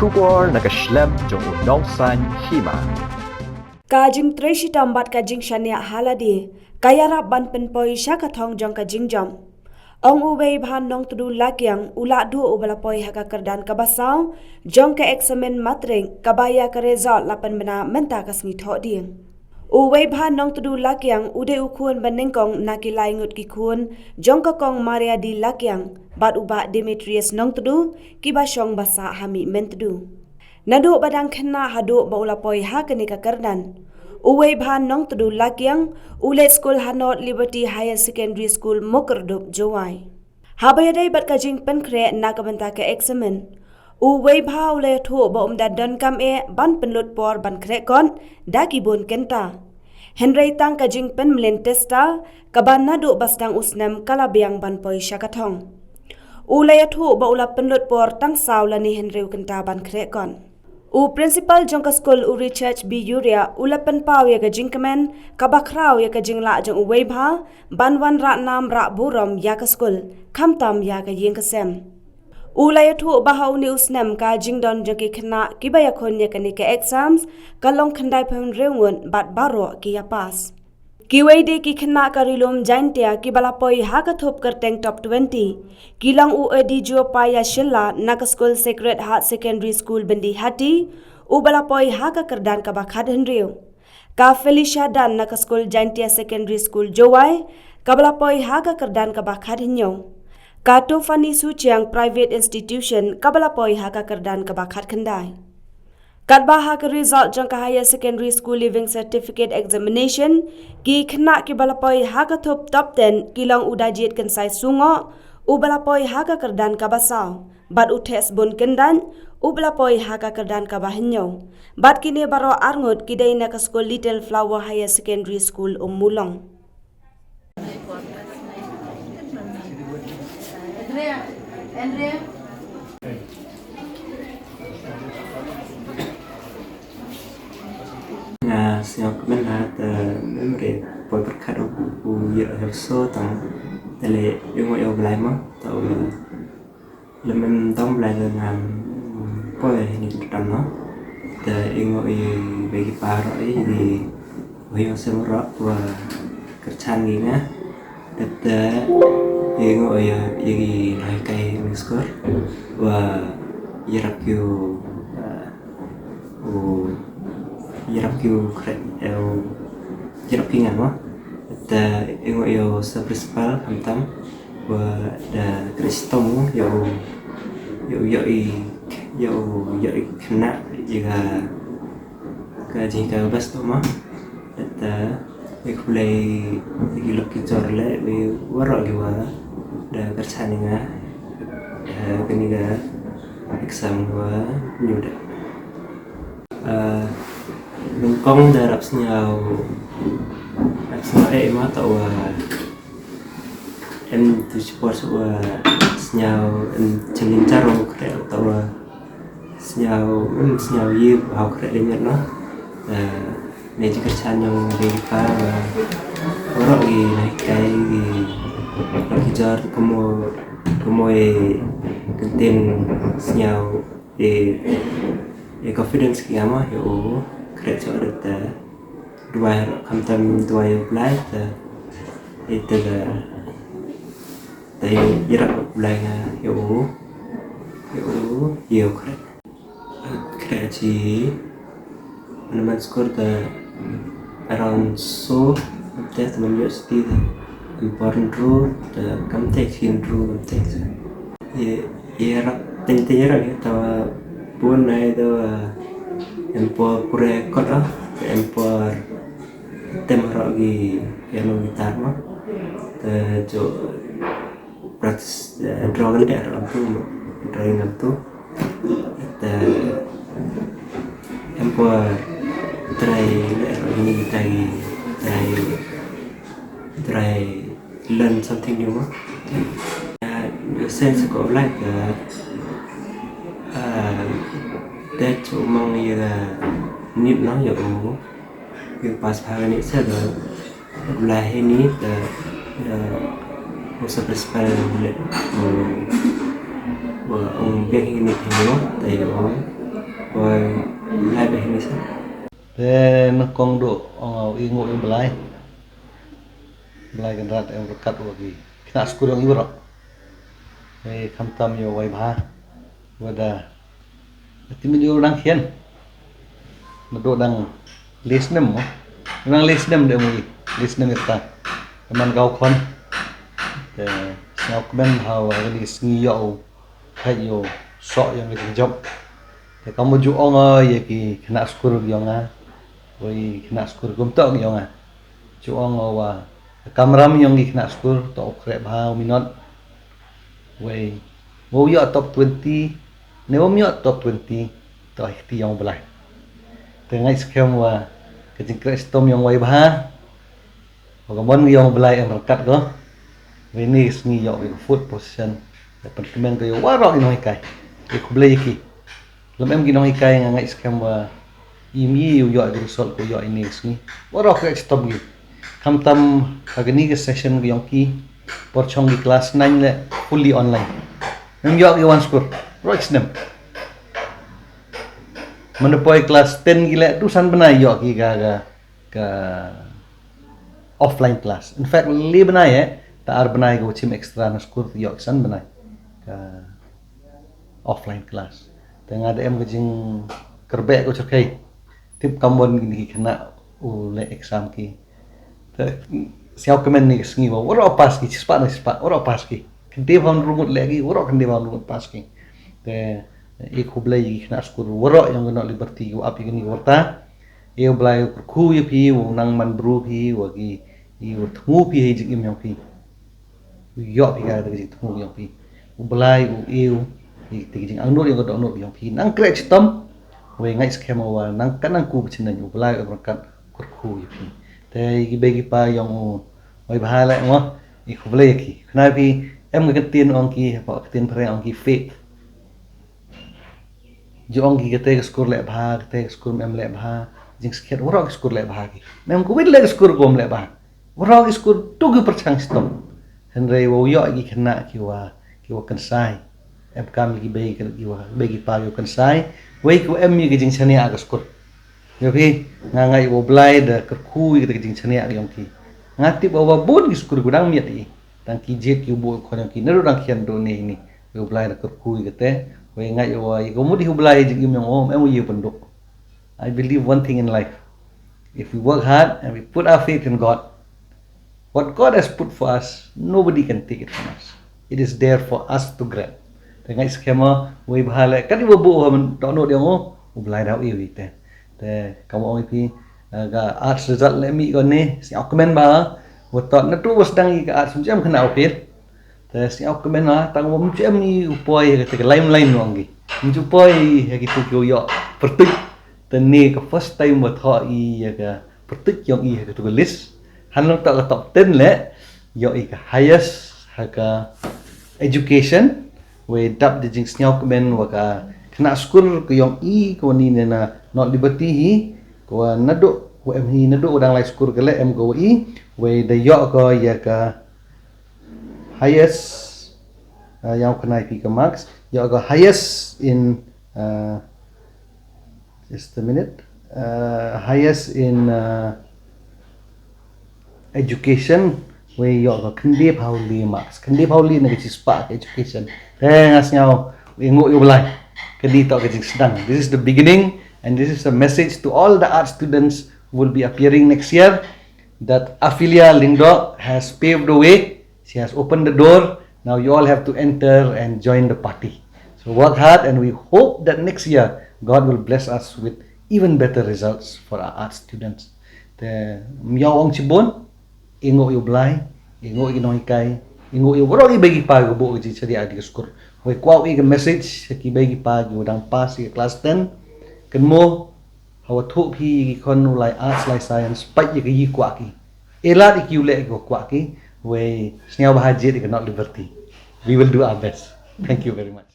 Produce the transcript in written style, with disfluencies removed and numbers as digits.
Shubor nakaslem jong unongsan Hima. Kajing Tracy tambat kajing shania haladi kayara ban penpoi syakathong jong kajing jom. Ong Weibha nong tudu lakyang ula du ubalapoi haka kerdan kabasau jong ke eksamen matring kabaya ke result lapan bena menta kasngi thok ding. Weibha nong tudu lakyang ude ukun benengkong nakilai ngut kikun jong kong Maria di lakyang bat uba Demetrius nong tudu kibasong basa hami mentudu. Nadu badang kena hadu baulapoi hakani ka kerdan. Weibha nong tudu lakyang ulet school Hanot Liberty Higher Secondary School Mokerdup Jowai. Habayadai bat kajing Khreh na kabanta ke eksamen. Weibha ule thu ba umda Donkam ban Pynlut por ban Khreh kon da kibun kenta. Hynrei Tang Jingpynmlien Tista kaban nadu bastang usnam kalabiang ban poi syakathong. Ulaya thu ba ula Pynlut por tang saulani Hynrei kenta ban Khreh kon. Principal jongka school Church B Uria ulapan pau ya ka jingkemen kabakrau ya ka jingla jong Weibha banwan ra nam ra burom ya ka school khamtam ya ka yeng kasem. Ulaya thu bahau ni usnam ka jingdon joki khna kibaya khon ya ka ni ka exams kalong khandai phang reungun bat baro ki ya pass. Kiwai de ki khna ka rilom jaintia ki balapoi ha ka thop kerteng top 20 kilang edi jo paya shilla nak school Sacred Heart Secondary School bendi hati balapoi ha ka kerdan ka bakhad Hynrei ka Felicia dan nak school jaintia Secondary School Jowai ka balapoi ha ka kerdan ka bakhad Hinyo ka Tofani Suchiang Private Institution ka balapoi ha ka kerdan ka bakhad Khandai. Kadbaha ke result jangka Higher Secondary School Living Certificate Examination ki khna ki balapoi ha ka thop top 10 kilang udajit kensai sungo balapoi ha ka kerdan ka basau bat utes bun kendan balapoi ha ka kerdan ka bahinyo bat kini baro arngut kidai na ka school Little Flower Higher Secondary School Mulong. Siap menat memori boy berkat year so tang tele yung yo blai ma tau lemem tong blai dengan boy ni tan no te yung bagi paro di yo semro wa kerchan gi na te yung yo yagi nai kai miskor wa yerakyu Yerakyu Khreh Yerakyu ngano da ingo yo sa principal hamtam wa da Kristomu yo kena juga ka jingka bas to ma da ikulai igilok kijorle we waro giwa da kersaninga keniga exam wa nyuda Nungkong darap senyaw ma tau em tu support wa senyaw chengin caro Khreh tau senyaw ye hau Khreh lenyat no ne jika chanyong Weibha orang gi naik kai gi kijar como contain senyaw confidence ki ama yo Khreh cho được dua kamtam dua yo blai itu tay yerak blai nga yo Khreh chi meneman skor around so test university important rule kamtek hin rule kamtek yerak yerak tawa pun na itu empor Khreh kota empor temaro gi piano gitar ma jo practice drawing der drawing tu empor try ini try learn something new ma the sense of like that mong ya nip nó giờ việc pass phá này sẽ được là ini usaha principal wa ông biết ini nó tại đó rồi lại về này sao Thế nó con độ ý ngộ im belai kan rat em rekat wagi kena skul yang iwro kham tam yo Weibha wada timin yo dang khian nó độ đằng list nem mo nang list nem de mui list nem ta man gau khon te sao ben hao ni sngi yo khai yo so yang ni job te kamu ju ong ye ki kena skul yo nga wei kena skul gum tok yo nga ju ong wa kamram yang ki kena skul to Khreh bhau minot wei wo yo top 20 ne wo yo top 20 to ti yang belai Tengah sekian wa kejengkret stom yang Weibha, bagaimana yang belai yang rekat ko, ini sengi yang food position, dapat kemen ko yang warok inong ikai, ikut belai iki, lem ginong ikai ngai sekian wa imi yang result ko yang ini sengi, warok ke stom gi, kam tam kagani ke session ko yang ki, porchong di kelas 9 le fully online, yang one score, right snem. Menepoi kelas 10 gila tu san benai yo ki ka offline class. In fact li benai ta ar benai go chim extra na school yo san benai ka offline class. Tengah ada em kejing kerbe ko cekai. Tip kambon gini kena le exam ki. Siau kemen ni sengi wa ora pas ki sispa na sispa ora pas ki. Kende van rumut lagi ora kende van rumut pas ki. Te ikut belai kena skor warok yang kena liberty ku api gini warta eu belai ku ye pi nang man bru pi wagi eu thu pi he jing yang pi yo pi ga de thu yang pi u belai u eu ti jing ang no yang ko no yang pi nang Khreh stom we ngai skema wa nang kanang ku chinan u belai u berkat ku ye pi te gi begi pa yang Weibha la ngo ikut belai ki kena pi em ngai ketin ong ki pa ketin pare ong ki faith Jong ki kete skor le bha kete skor mem le bha jing sket warok skor le bha ki mem ku le skor gom le bha warok skor tu gi perchang stom Hynrei wo yo gi khna ki wa kan sai em kam gi be ki wa be gi pa yo kan sai wei ku em mi gi jing chania ga skor yo ki nga ngai wo blai da ka khu gi jing chania ga yong ki ngati bawa bun gi skor gudang miat i tang ki jet ki bo ko yang ki neru dang khian do ni wo blai da ka khu gi te we ngai yo ai ko mudi hublai jing im yong em yu penduk I believe one thing in life if we work hard and we put our faith in God what God has put for us nobody can take it from us it is there for us to grab tengai skema Weibha le kan ibu bu man to no ding hublai dau yu te kamu ong pi ga arts result le mi gon ni si comment ba wo to na tu was dang ga arts jam khna opir te si au kemen tang wom chem ni upoi ke lain nongi upoi he gitu kyo yo pertik te ni ke first time wa tho I ya ga pertik yong I he to list han lo ta top 10 le yo I ka highest ha ka education we dap de jing snyau kemen wa ka kena school ke yong I ko ni na not liberty hi ko nado wa em hi nado udang lai school ke le em go I we de yo ko ya ka highest yang kena pi ke marks you got highest in just a minute highest in education we you got kendi pauli marks kendi pauli na ki spark education ngas nyau we ngo you belai kendi tok ke sedang this is the beginning and this is a message to all the art students who will be appearing next year that Afilia Lingdo has paved the way. She has opened the door. Now you all have to enter and join the party. So work hard and we hope that next year God will bless us with even better results for our art students. The miyawang chibon, ingo yu blai, ingo yu noikai, ingo yu waro bagi pa go bo ji chari adi skur. We kwao i message ki bagi pa go dang pass i class 10. Kan mo hawa thu phi kon lai arts lai science pai yi kwa ki. Elat ki ule go kwa ki. We snyau bahajit not liberty. We will do our best. Thank you very much.